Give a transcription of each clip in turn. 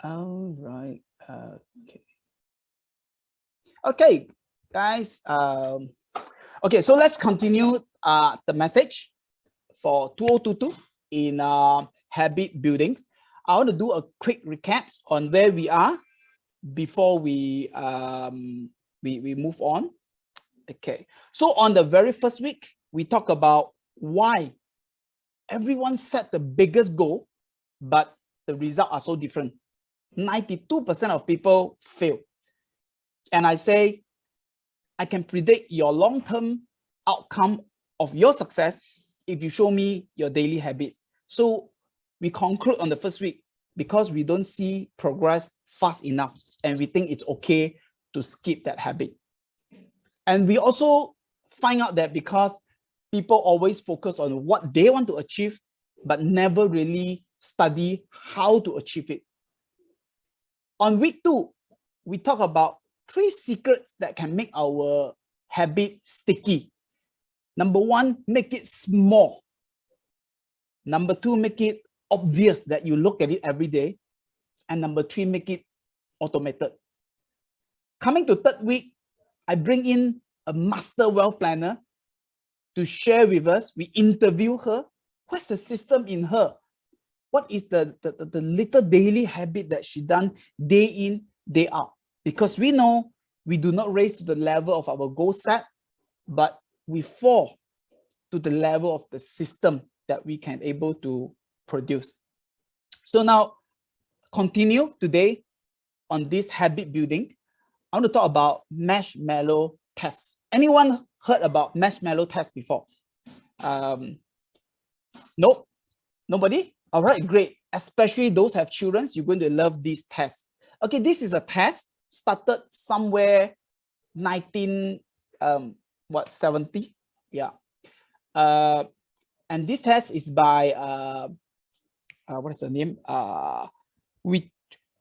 All right. Okay, guys. Okay, so let's continue the message for 2022 in habit building. I want to do a quick recap on where we are before we move on. Okay, so on the very first week, we talk about why everyone set the biggest goal, but the results are so different. 92% of people fail. And I say, I can predict your long-term outcome of your success if you show me your daily habit. So we conclude on the first week because we don't see progress fast enough and we think it's okay to skip that habit. And we also find out that because people always focus on what they want to achieve, but never really study how to achieve it. On week 2, we talk about 3 secrets that can make our habit sticky. Number 1, make it small. Number 2, make it obvious that you look at it every day. And number 3, make it automated. Coming to 3rd week, I bring in a master wealth planner to share with us. We interview her. What's the system in her? What is the little daily habit that she done day in, day out? Because we know we do not raise to the level of our goal set, but we fall to the level of the system that we can able to produce. So now, continue today on this habit building. I want to talk about marshmallow test. Anyone heard about marshmallow test before? Nope, nobody? All right, great. Especially those who have children, you're going to love this test. Okay, this is a test started somewhere 1970. Yeah. And this test is by what is the name?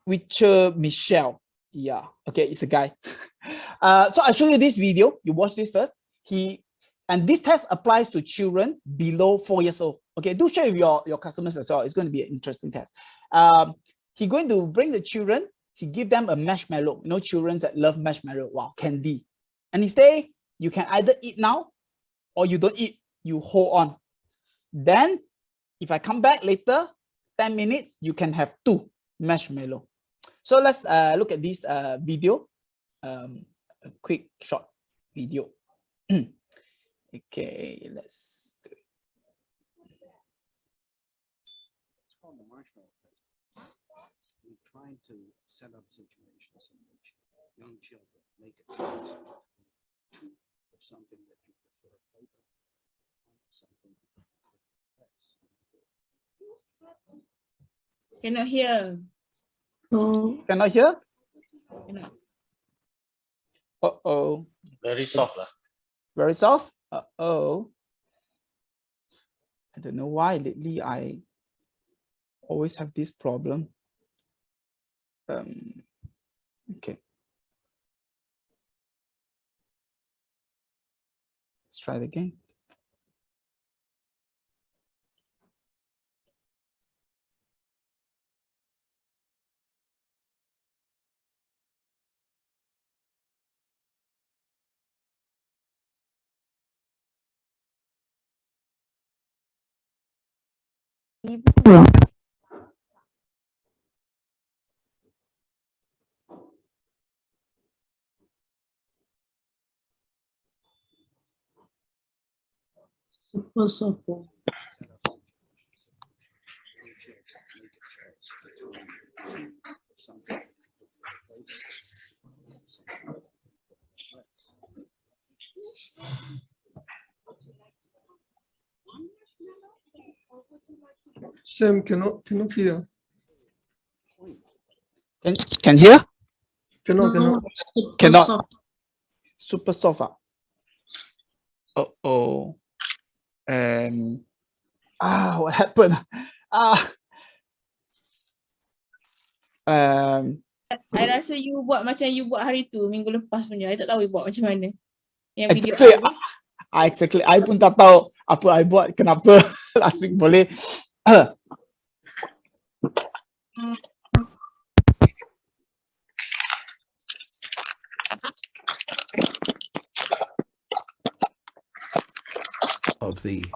Richard Michelle. Yeah. Okay, it's a guy. So I'll show you this video. You watch this first. And this test applies to children below 4 years old. Okay, do share with your customers as well. It's going to be an interesting test. He's going to bring the children. He give them a marshmallow. You know, children that love marshmallow. Wow, candy. And he say, you can either eat now or you don't eat. You hold on. Then, if I come back later, 10 minutes, you can have 2 marshmallow. So let's look at this video. A quick short video. Okay, let's do it. It's called the Marshmallow test. We're trying to set up situations in which young children make a choice of something that you prefer over something else. Cannot hear. Cannot hear? Cannot. Uh-oh. Very soft lah. Very soft? Uh-oh. I don't know why lately I always have this problem. Okay. Let's try it again. Super soft. Sam cannot hear. Can hear? Cannot. Cannot. Super soft. Uh-oh. What happened? I rasa you buat macam you buat hari tu, minggu lepas punya. I tak tahu you buat macam mana. Yang video Exactly. I pun tak tahu apa I buat, kenapa last week boleh.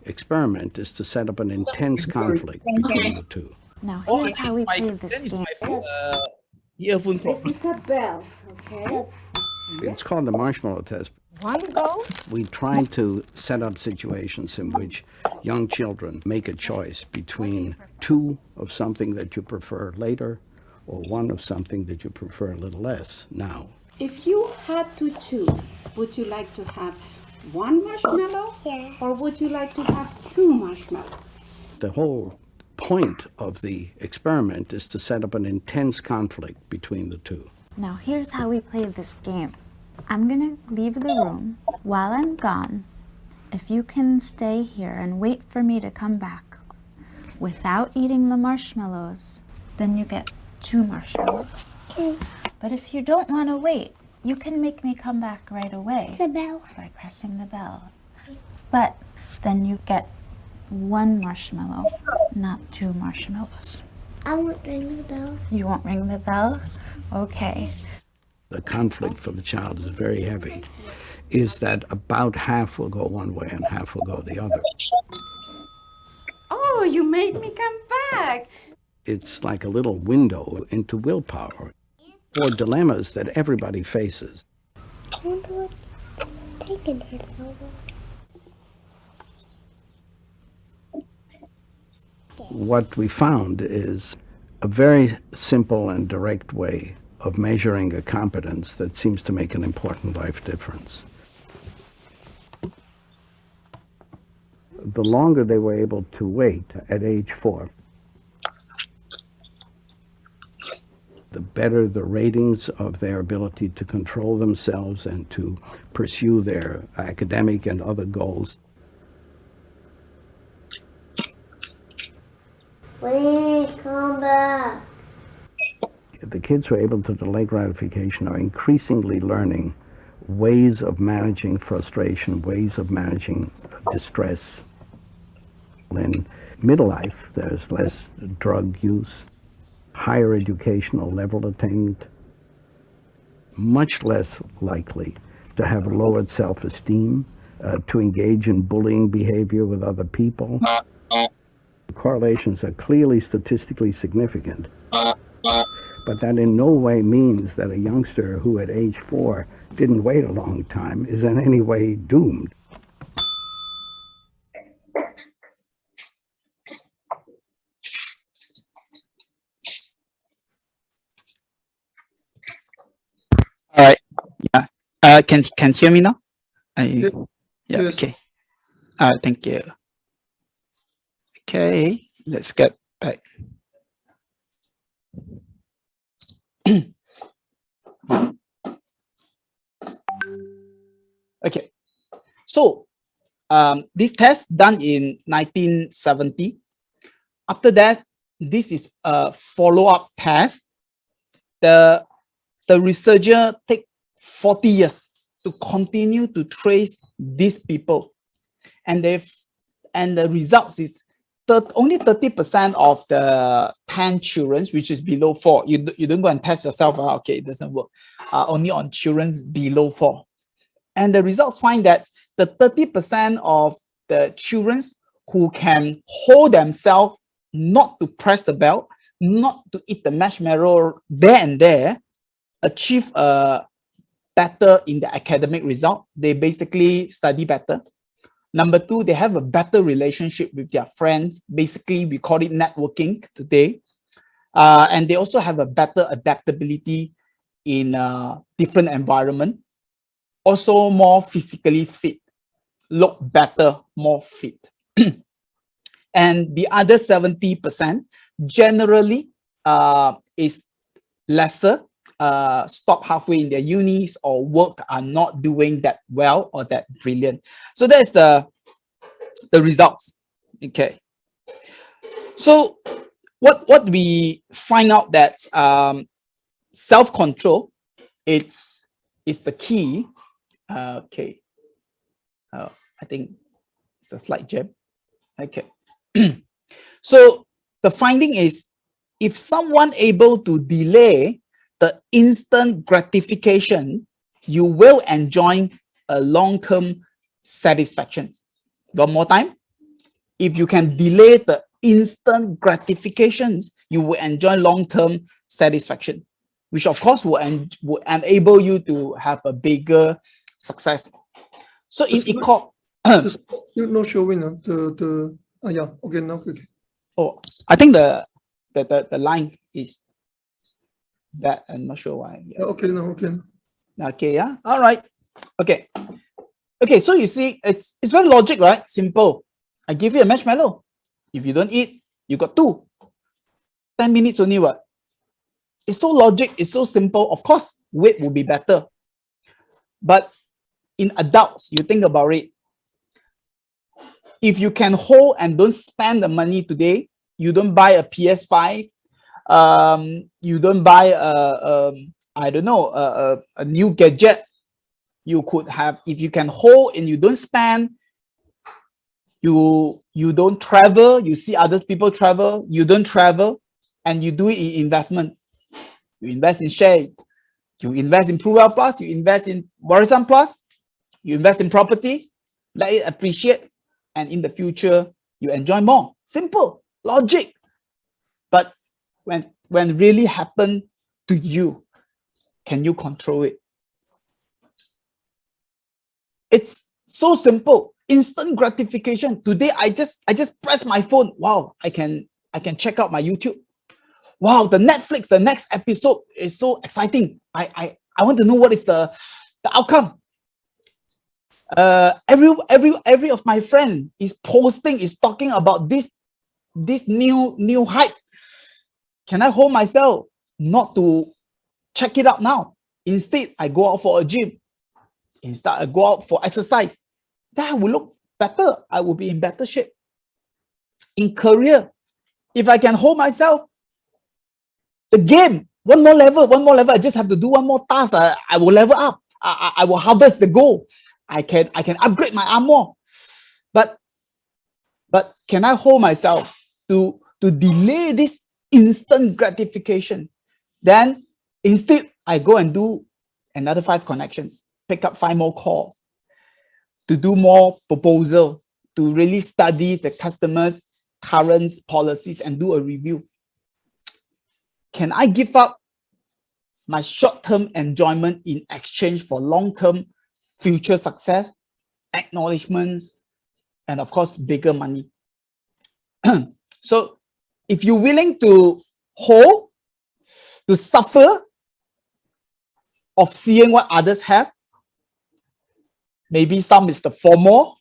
experiment is to set up an intense conflict between the two. Now Oh, here's how we my- play this that is game. my earphone This problem. is a bell, okay? It's called the marshmallow test. One goes. We try to set up situations in which young children make a choice between two of something that you prefer later or one of something that you prefer a little less now. If you had to choose, would you like to have one marshmallow? Yeah. Or would you like to have two marshmallows? The whole point of the experiment is to set up an intense conflict between the two. Now here's how we play this game. I'm gonna leave the room. While I'm gone, if you can stay here and wait for me to come back without eating the marshmallows, then you get 2 marshmallows. But if you don't want to wait, you can make me come back right away The bell. by pressing the bell. But then you get 1 marshmallow, not 2 marshmallows. I won't ring the bell. You won't ring the bell? Okay. The conflict for the child is very heavy, is that about half will go one way and half will go the other. Oh, you made me come back. It's like a little window into willpower or dilemmas that everybody faces. I wonder what's taking her so long. What we found is a very simple and direct way of measuring a competence that seems to make an important life difference. The longer they were able to wait at age 4, the better the ratings of their ability to control themselves and to pursue their academic and other goals. Please come back. The kids who are able to delay gratification are increasingly learning ways of managing frustration, ways of managing distress. In middle life, there's less drug use, higher educational level attainment, much less likely to have lowered self-esteem, to engage in bullying behavior with other people. The correlations are clearly statistically significant, but that in no way means that a youngster who at age 4 didn't wait a long time is in any way doomed. All right. Yeah. Can hear me now? Yeah. Yes. Okay. Thank you. Okay. Let's get back. Okay. So this test done in 1970. After that, this is a follow-up test. The researcher take 40 years to continue to trace these people, and the results is only 30% of the 10 children, which is below 4. You don't go and test yourself. Okay, it doesn't work. Only on children below 4. And the results find that the 30% of the children who can hold themselves not to press the bell, not to eat the marshmallow there and there, achieve better in the academic result. They basically study better. Number 2, they have a better relationship with their friends. Basically, we call it networking today. And they also have a better adaptability in different environment. Also more physically fit, look better, more fit. And the other 70% generally is lesser, stop halfway in their unis or work, are not doing that well or that brilliant. So that's the results. Okay. So what we find out that self-control is the key. Okay. I think it's a slight jam. Okay. So the finding is, if someone able to delay the instant gratification, you will enjoy a long-term satisfaction. One more time. if you can delay the instant gratifications, you will enjoy long-term satisfaction, which of course will enable you to have a bigger success. So in That's good. econ, The spot still not showing. Yeah, okay, now okay. oh, I think the line is that. I'm not sure why. Yeah, okay, now okay. Okay, yeah. All right. Okay. Okay, so you see, it's very logic, right? Simple. I give you a marshmallow. If you don't eat, you got 2. 10 minutes only, what? It's so logic, it's so simple. Of course, weight will be better. But in adults, you think about it. If you can hold and don't spend the money today, you don't buy a PS5, you don't buy I don't know, a new gadget. You could have, if you can hold and you don't spend, you don't travel, you see others people travel, you don't travel, and you do it in investment. You invest in share, you invest in Plural Plus, you invest in Horizon Plus, you invest in property, let it appreciate, and in the future, you enjoy more. Simple logic. But when really happen to you, can you control it? It's so simple. Instant gratification. Today, I just press my phone. Wow, I can check out my YouTube. Wow, the Netflix, the next episode is so exciting. I want to know what is the outcome. Every of my friends is posting, is talking about this new hype. Can I hold myself not to check it out now? Instead, I go out for a gym. Instead, I go out for exercise. That will look better. I will be in better shape. In career, if I can hold myself, the game, one more level. I just have to do one more task. I will level up. I will harvest the goal. I can upgrade my armor. But can I hold myself to delay this instant gratification? Then instead, I go and do another 5 connections, pick up 5 more calls, to do more proposal, to really study the customers' current policies and do a review. Can I give up my short-term enjoyment in exchange for long-term future success, acknowledgements, and of course, bigger money? So if you're willing to hold, to suffer of seeing what others have, maybe some is the FOMO,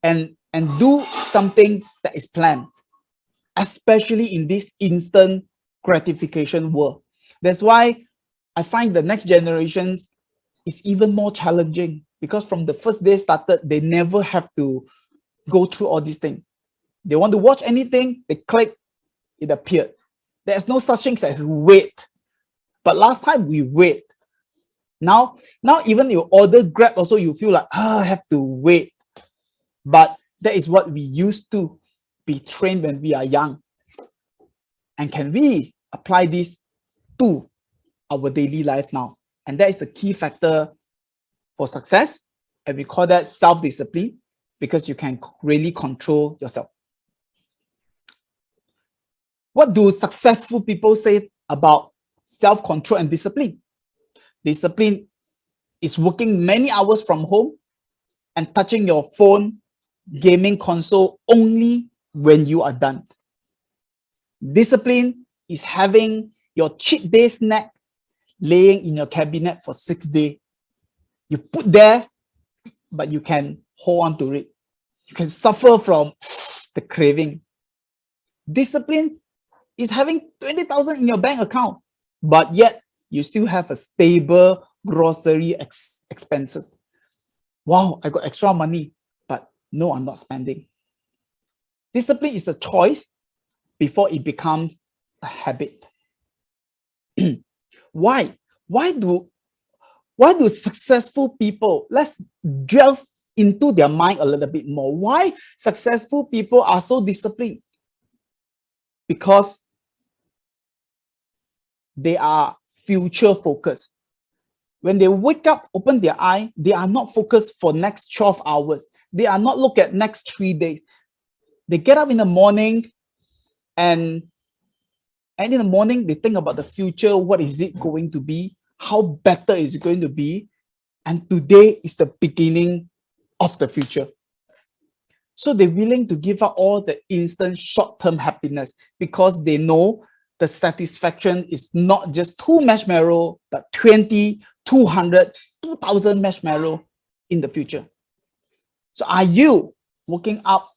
and do something that is planned, especially in this instant gratification world. That's why I find the next generations is even more challenging, because from the first day started, they never have to go through all these things. They want to watch anything, they click, it appeared. There's no such thing as wait. But last time we wait. Now even you order Grab also, you feel like, I have to wait. But that is what we used to be trained when we are young. And can we apply this to our daily life now? And that is the key factor for success. And we call that self-discipline, because you can really control yourself. What do successful people say about self-control and discipline? Discipline is working many hours from home and touching your phone, gaming console only when you are done. Discipline is having your cheat day snack laying in your cabinet for 6 days. You put there, but you can hold on to it. You can suffer from the craving. Discipline is having 20,000 in your bank account, but yet you still have a stable grocery expenses. Wow, I got extra money, but no, I'm not spending. Discipline is a choice before it becomes a habit. Why? Why do successful people, let's delve into their mind a little bit more. Why successful people are so disciplined? Because they are future focused. When they wake up, open their eye, they are not focused for next 12 hours. They are not look at next 3 days. They get up in the morning and in the morning, they think about the future. What is it going to be? How better is it going to be? And today is the beginning of the future. So they're willing to give up all the instant short-term happiness because they know the satisfaction is not just 2 marshmallow, but 20, 200, 2,000 marshmallow in the future. So are you waking up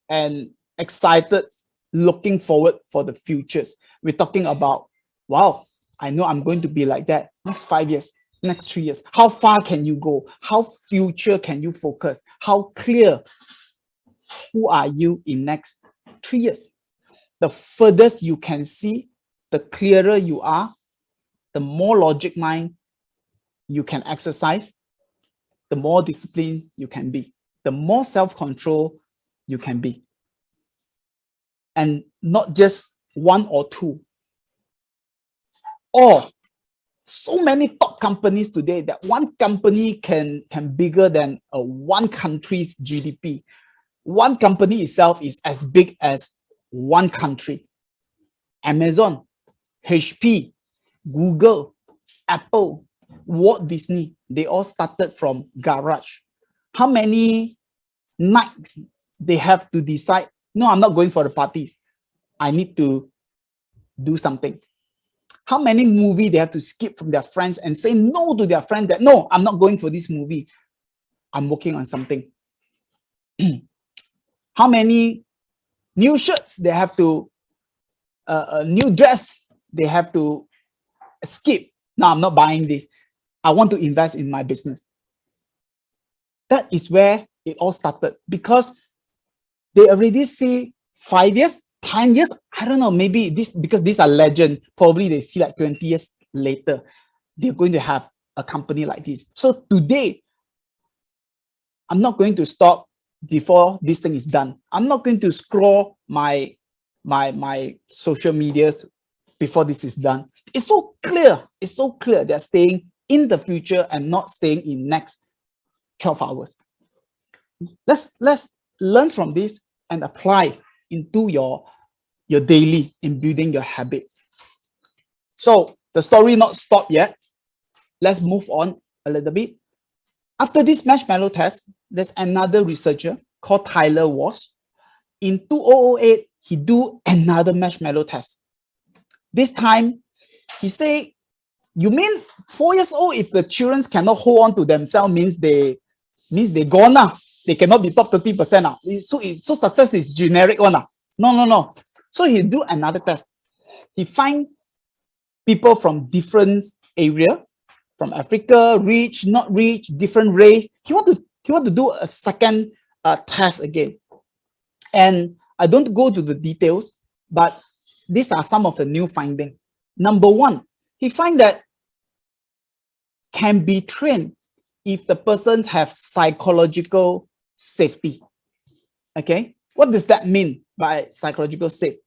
and excited, looking forward for the futures? We're talking about, wow, I know I'm going to be like that next 5 years, next 3 years. How far can you go? How future can you focus? How clear? Who are you in next 3 years? The furthest you can see, the clearer you are, the more logic mind you can exercise, the more disciplined you can be, the more self-control you can be. And not just 1 or 2. Or so many top companies today that one company can bigger than one country's GDP. One company itself is as big as one country. Amazon, HP, Google, Apple, Walt Disney, they all started from garage. How many nights they have to decide, no, I'm not going for the parties. I need to do something. How many movies they have to skip from their friends and say no to their friend that, no, I'm not going for this movie. I'm working on something. How many new shirts they have to, a new dress they have to skip. No, I'm not buying this. I want to invest in my business. That is where it all started because they already see 5 years, 10 years. I don't know, maybe this, because these are legend, probably they see like 20 years later, they're going to have a company like this. So today, I'm not going to stop before this thing is done. I'm not going to scroll my social medias before this is done. It's so clear. It's so clear. They're staying in the future and not staying in next 12 hours. Let's learn from this and apply into your daily in building your habits. So the story not stopped yet. Let's move on a little bit. After this marshmallow test, there's another researcher called Tyler Walsh. In 2008, he do another marshmallow test. This time, he say, you mean 4 years old, if the children cannot hold on to themselves, means they gone now. They cannot be top 30% now. So success is generic one. No. So he do another test. He find people from different area, from Africa, rich, not rich, different race. He want to do a second test again. And I don't go to the details, but these are some of the new findings. Number one, he find that can be trained if the person have psychological safety. Okay, what does that mean by psychological safety?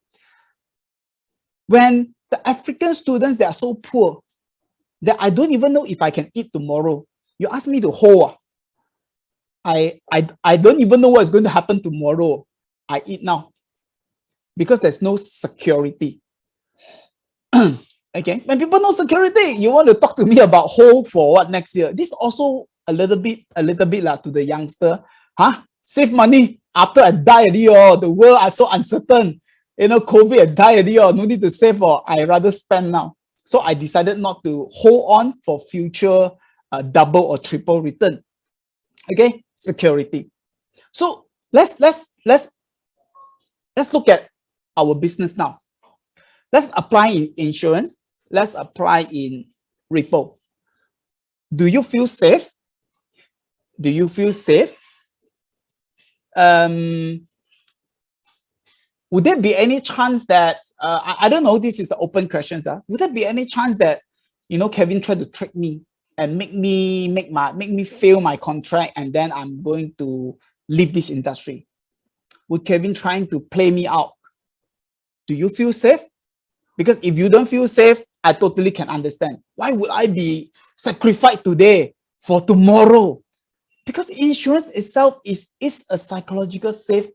When the African students, they are so poor that I don't even know if I can eat tomorrow. You ask me to hold. I don't even know what's going to happen tomorrow. I eat now because there's no security. Okay, when people know security, you want to talk to me about hold for what next year? This also a little bit to the youngster. Save money after I die already, the world are so uncertain. COVID, I die already, no need to save, I rather spend now. So I decided not to hold on for future double or triple return. Okay, security. So let's look at our business now. Let's apply in insurance. Let's apply in repo. Do you feel safe? Do you feel safe? Would there be any chance that I don't know, this is the open questions. Would there be any chance that Kevin tried to trick me and make me fail my contract and then I'm going to leave this industry? Would Kevin trying to play me out? Do you feel safe? Because if you don't feel safe, I totally can understand. Why would I be sacrificed today for tomorrow? because insurance itself is a psychological safe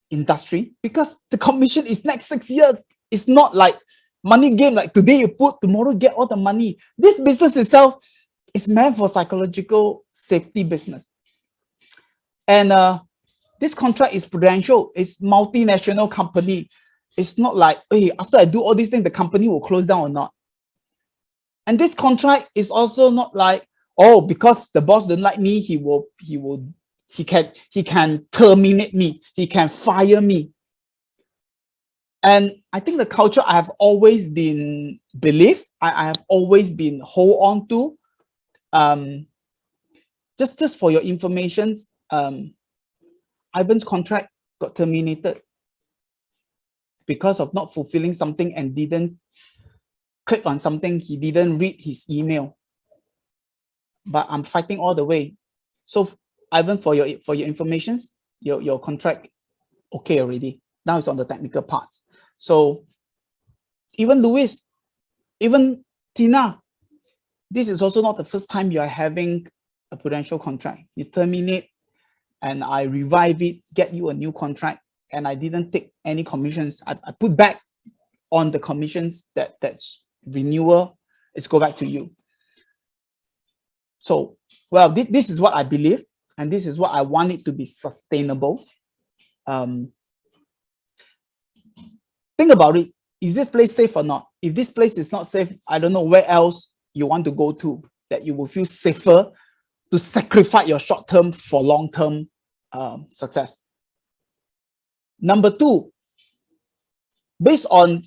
industry, because the commission is next 6 years. It's not like money game, like today you put, tomorrow get all the money. This business itself is meant for psychological safety business. And this contract is prudential, it's multinational company. It's not like, hey, after I do all these things, the company will close down or not. And this contract is also not like, oh, because the boss doesn't like me, he can terminate me, he can fire me. And I think the culture I have always been I have always been hold on to. Just for your information, Ivan's contract got terminated because of not fulfilling something and didn't click on something. He didn't read his email. But I'm fighting all the way. So Ivan, for your information, your contract okay already. Now it's on the technical parts. So even Louis, even Tina, this is also not the first time you are having a prudential contract. You terminate and I revive it, get you a new contract, and I didn't take any commissions. I put back on the commissions that's renewal, it's go back to you. So, well, this is what I believe, and this is what I want it to be sustainable. Think about it. Is this place safe or not? If this place is not safe, I don't know where else you want to go to that you will feel safer to sacrifice your short-term for long-term success. Number two, based on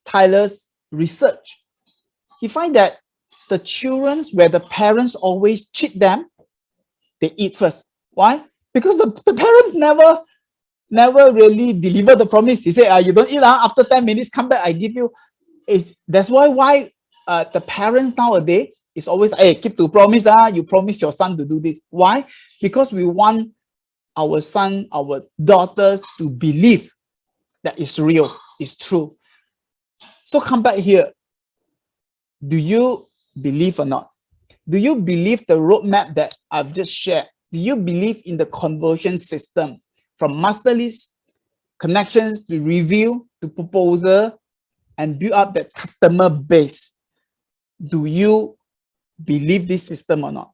Tyler's research, he find that the children where the parents always cheat them, they eat first. Why? Because the parents never really deliver the promise. He said, you don't eat after 10 minutes, come back, I give you. That's why the parents nowadays is always, hey, keep to promise, you promise your son to do this. Why? Because we want our son, our daughters to believe that it's real, it's true. So come back here. Do you believe or not? Do you believe the roadmap that I've just shared? Do you believe in the conversion system from master list, connections to review to proposal, and build up that customer base? Do you believe this system or not?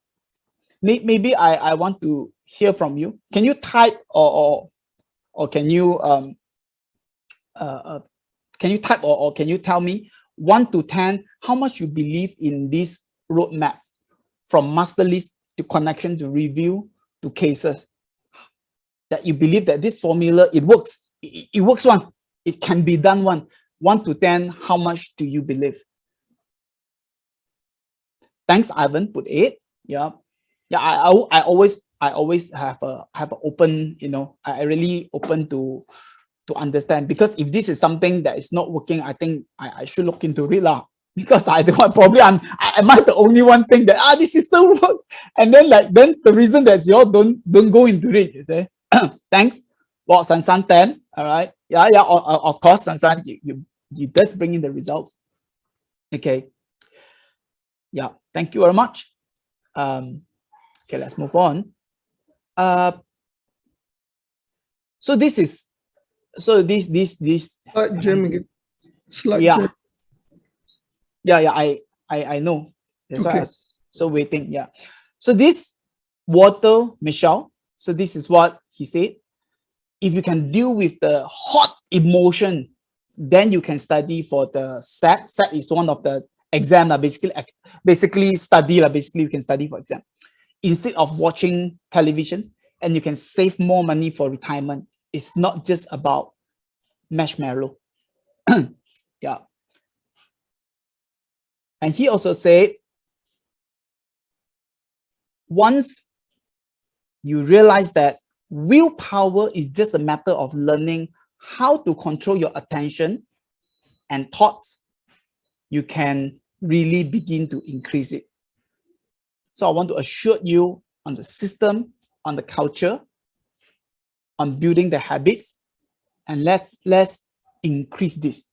Maybe I want to hear from you. Can you type or can you type or can you tell me 1 to 10 how much you believe in this roadmap from master list to connection to review to cases, that you believe that this formula, it works. It works one. It can be done one. 1 to 10, how much do you believe? Thanks, Ivan. Put 8. Yeah. Yeah, I always have an open, I really open to understand, because if this is something that is not working, I think I should look into it because I don't probably am I the only one think that this system works, and then the reason that you all don't go into it, you say. Thanks. Well, San 10. All right. Yeah, of course, San, you just bring in the results. Okay. Yeah, thank you very much. Okay, let's move on. So this Jamie, slide. yeah. Jamie. Yeah, I know. That's why I Okay. was so waiting. Yeah. So this Walter Michel, so this is what he said. If you can deal with the hot emotion, then you can study for the SAT. SAT is one of the exam, basically study, basically you can study for exam instead of watching televisions, and you can save more money for retirement. It's not just about Marshmallow. Yeah. And he also said, once you realize that willpower is just a matter of learning how to control your attention and thoughts, you can really begin to increase it. So I want to assure you on the system, on the culture, on building the habits, and let's increase this.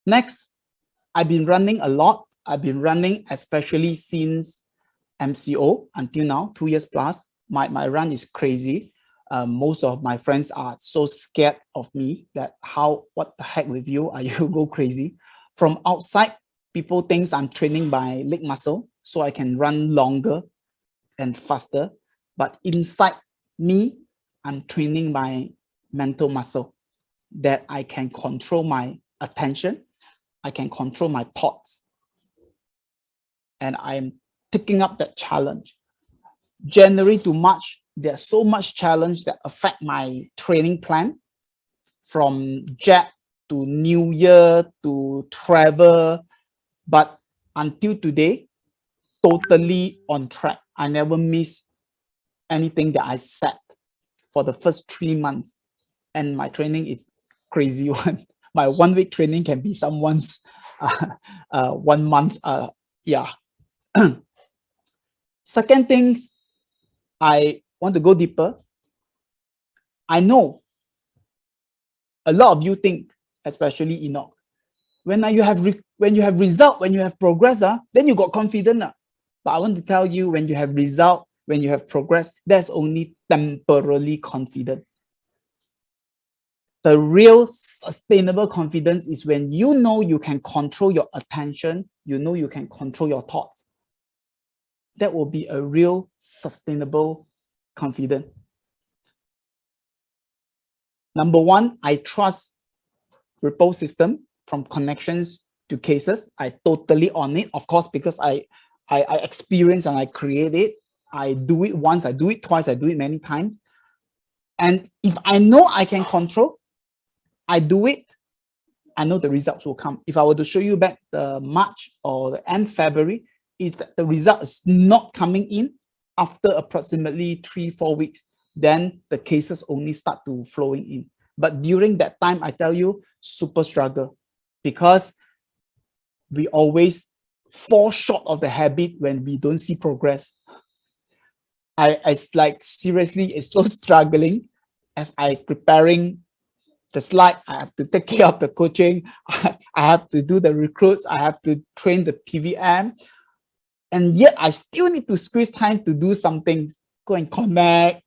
Next, I've been running a lot. I've been running, especially since MCO until now, 2 years plus. My run is crazy. Most of my friends are so scared of me that what the heck with you? Are you go crazy? From outside, people think I'm training my leg muscle so I can run longer and faster. But inside me, I'm training my mental muscle that I can control my attention. I can control my thoughts. And I'm taking up that challenge. January to March, there's so much challenge that affect my training plan, from jet to New Year to travel. But until today, totally on track. I never miss anything that I set for the first 3 months. And my training is crazy one. My 1 week training can be someone's 1 month. Yeah. Second thing, I want to go deeper. I know a lot of you think, especially Enoch, when you have result, when you have progress, then you got confidence. But I want to tell you, when you have result, when you have progress, that's only temporarily confident. The real sustainable confidence is when you know you can control your attention, you know you can control your thoughts. That will be a real sustainable confidence. Number one, I trust report system from connections to cases. I totally on it, of course, because I experience and I create it. I do it once, I do it twice, I do it many times. And if I know I can control, I do it, I know the results will come. If I were to show you back the March or the end February, if the result is not coming in after approximately 3-4 weeks, then the cases only start to flowing in. But during that time, I tell you, super struggle, because we always fall short of the habit when we don't see progress. It's like, seriously, it's so struggling as I preparing the slide. I have to take care of the coaching. I have to do the recruits. I have to train the PVM. And yet I still need to squeeze time to do something, go and connect.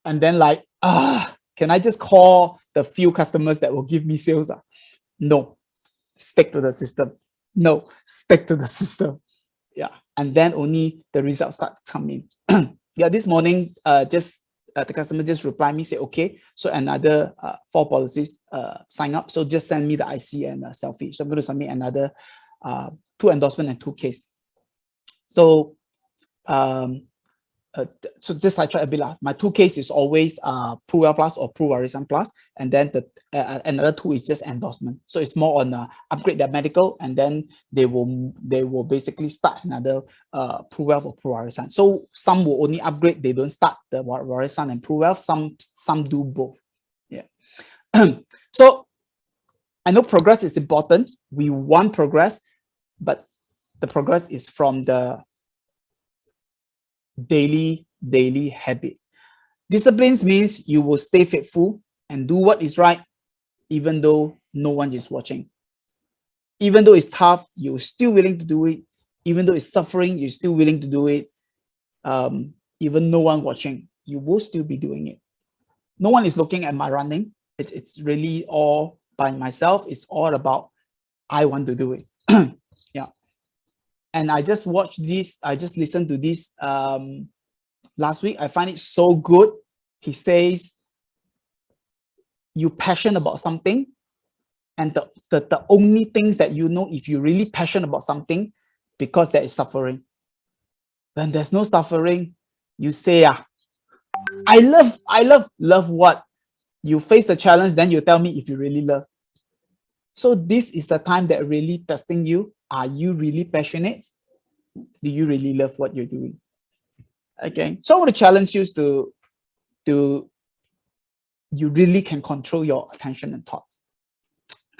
And then like, can I just call the few customers that will give me sales? No, stick to the system. No, stick to the system. Yeah. And then only the results start to come in. Yeah, this morning, the customer just replied me, say, okay, so another 4 policies sign up. So just send me the IC and a selfie. So I'm going to submit another 2 endorsement and 2 case. So so just I try a bit. My 2 case is always ProWell Plus or ProWarisan Plus, and then the another 2 is just endorsement. So it's more on upgrade their medical, and then they will basically start another ProWell or ProWarisan. So some will only upgrade, they don't start the Warisan and ProWell. Some do both. Yeah. So I know progress is important. We want progress, but the progress is from the daily habit. Disciplines means you will stay faithful and do what is right, even though no one is watching. Even though it's tough, you're still willing to do it. Even though it's suffering, you're still willing to do it. Even no one watching, you will still be doing it. No one is looking at my running. It's really all by myself. It's all about, I want to do it. Yeah. And I just watched this, I just listened to this last week. I find it so good. He says, you passionate about something, and the only things that you know, if you're really passionate about something, because there is suffering. When there's no suffering, you say, I love what? You face the challenge, then you tell me if you really love. So this is the time that really testing you. Are you really passionate? Do you really love what you're doing? Okay, so I want to challenge you to you really can control your attention and thoughts.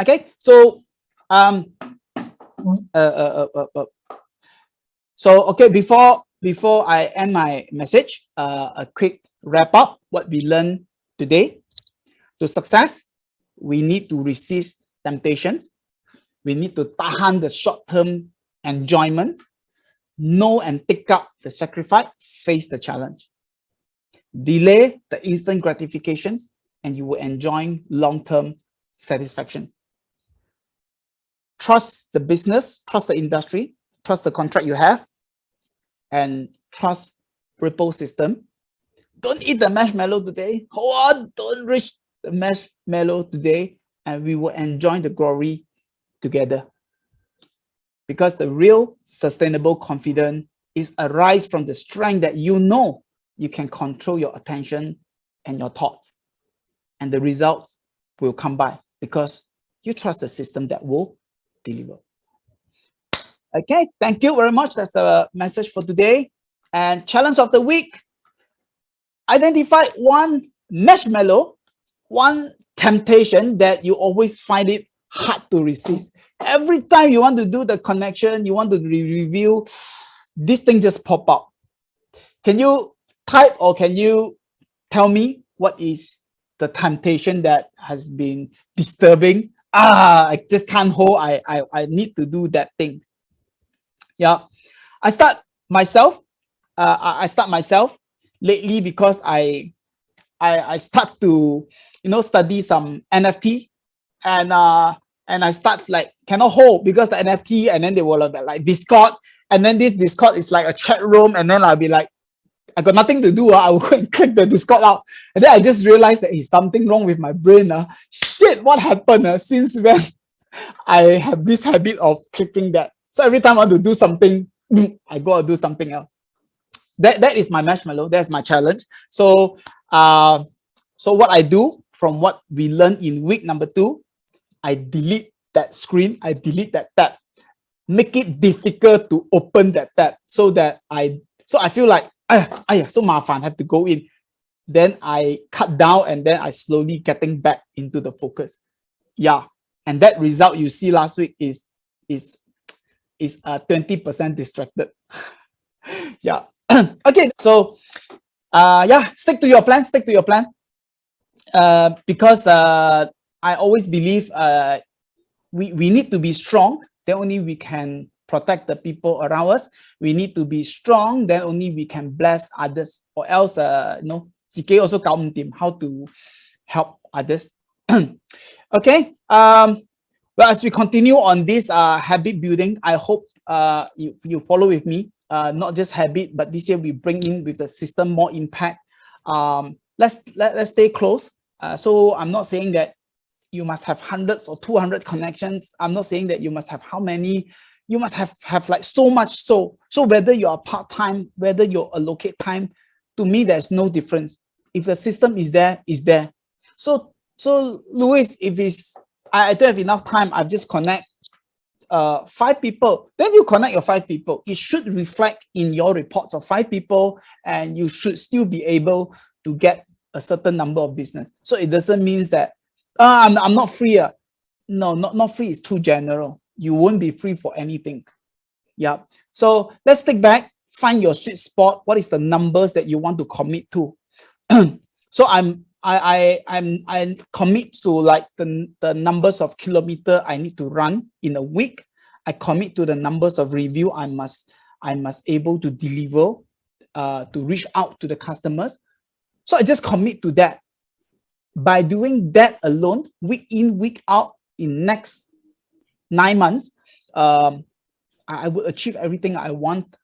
Okay, so okay, before I end my message, a quick wrap up what we learned today. To success, we need to resist temptations. We need to tahan the short-term enjoyment, know and take up the sacrifice, face the challenge. Delay the instant gratifications, and you will enjoy long-term satisfaction. Trust the business, trust the industry, trust the contract you have, and trust Ripple system. Don't eat the marshmallow today. Hold on, don't reach the marshmallow today, and we will enjoy the glory together. Because the real sustainable confidence is arise from the strength that you know you can control your attention and your thoughts, and the results will come by because you trust the system that will deliver. Okay, thank you very much. That's the message for today. And challenge of the week: identify one marshmallow, one temptation that you always find it hard to resist. Every time you want to do the connection, you want to review, this thing just pop up. Can you type or can you tell me what is the temptation that has been disturbing? I just can't hold. I need to do that thing. Yeah, I start myself. I start myself lately because I start to study some NFT, and I start like cannot hold because the NFT, and then they will like Discord, and then this Discord is like a chat room, and then I'll be like, I got nothing to do. I will go and click the Discord out, and then I just realized that there's something wrong with my brain. Shit, what happened? Since when I have this habit of clicking that? So every time I want to do something, I go and do something else. That is my marshmallow. That's my challenge. So so what I do from what we learned in week number 2, I delete that screen. I delete that tab. Make it difficult to open that tab so that I feel like so mafan, have to go in. Then I cut down, and then I slowly getting back into the focus. Yeah, and that result you see last week is 20% distracted. Yeah. Okay, so yeah, stick to your plan. Stick to your plan. Because I always believe we need to be strong. Then only we can protect the people around us. We need to be strong. Then only we can bless others. Or else, GK also how to help others. Okay. Well, as we continue on this habit building, I hope you follow with me. Not just habit, but this year we bring in with the system more impact. Let's stay close. So I'm not saying that you must have hundreds or 200 connections. I'm not saying that you must have how many. You must have like so much. So whether you are part-time, whether you allocate time, to me there's no difference. If the system is there, is there. So Louis, if I don't have enough time, I've just connect 5 people. Then you connect your 5 people. It should reflect in your reports of 5 people, and you should still be able to get a certain number of business. So it doesn't mean that I'm not free. No, not free is too general. You won't be free for anything. Yeah. So let's take back, find your sweet spot. What is the numbers that you want to commit to? So I commit to like the numbers of kilometer I need to run in a week. I commit to the numbers of review I must able to deliver to reach out to the customers. So I just commit to that. By doing that alone, week in, week out, in next 9 months, I will achieve everything I want.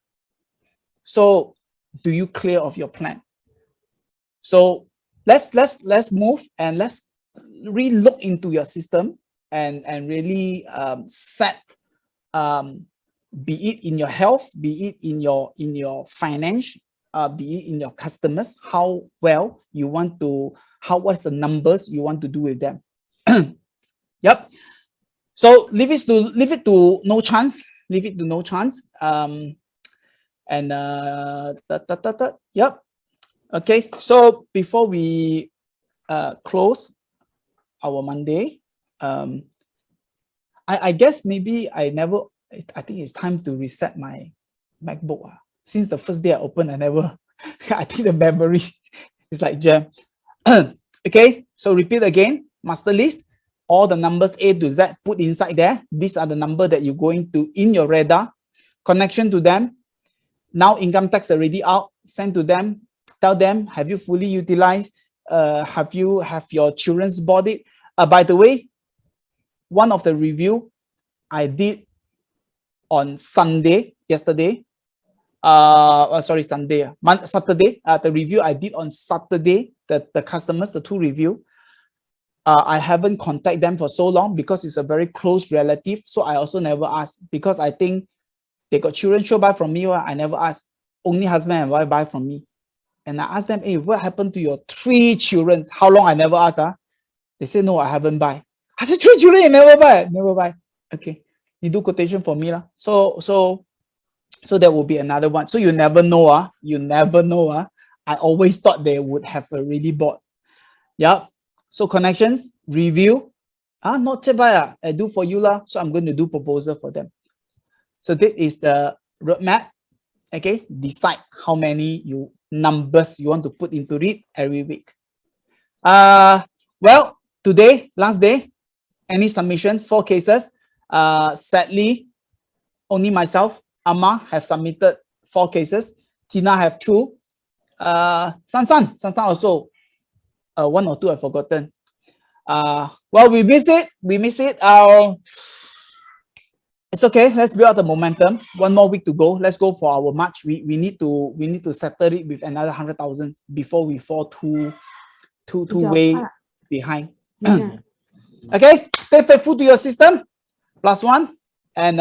So do you clear of your plan? So let's move, and let's really look into your system and really set, be it in your health, be it in your finance, be it in your customers, how well you want to, what's the numbers you want to do with them. Yep. So leave it to no chance. Leave it to no chance. Yep. Okay. So before we close our Monday, I guess maybe I think it's time to reset my MacBook. Since the first day I opened, I think the memory is like jam. Okay, so repeat again. Master list, all the numbers A to Z put inside there. These are the number that you're going to in your radar. Connection to them. Now income tax already out. Send to them. Tell them, have you fully utilized? Have your children's bought it? By the way, one of the review I did on Sunday, yesterday. Saturday. The review I did on Saturday, the customers, the two review. I haven't contacted them for so long because it's a very close relative. So I also never asked because I think they got children should buy from me. Well, I never asked. Only husband and wife buy from me. And I asked them, hey, what happened to your 3 children? How long? I never asked. They say, no, I haven't buy. I said, 3 children, you never buy? Never buy. Okay. You do quotation for me. So there will be another one. So you never know. You never know. I always thought they would have already bought. Yeah. So connections, review. Not to buy. I do for you. So I'm going to do proposal for them. So this is the roadmap. Okay. Decide how many numbers you want to put into it every week. Well, today, last day, any submission, 4 cases. Sadly, only myself, Amma have submitted 4 cases. Tina have 2. Sansan also 1 or 2 I've forgotten. Well, we miss it. It's okay. Let's build up the momentum. 1 more week to go. Let's go for our March. We need to settle it with another 100,000 before we fall too way behind. Yeah. Okay, stay faithful to your system. +1 and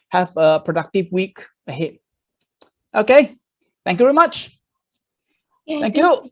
have a productive week ahead. Okay, thank you very much. Thank you.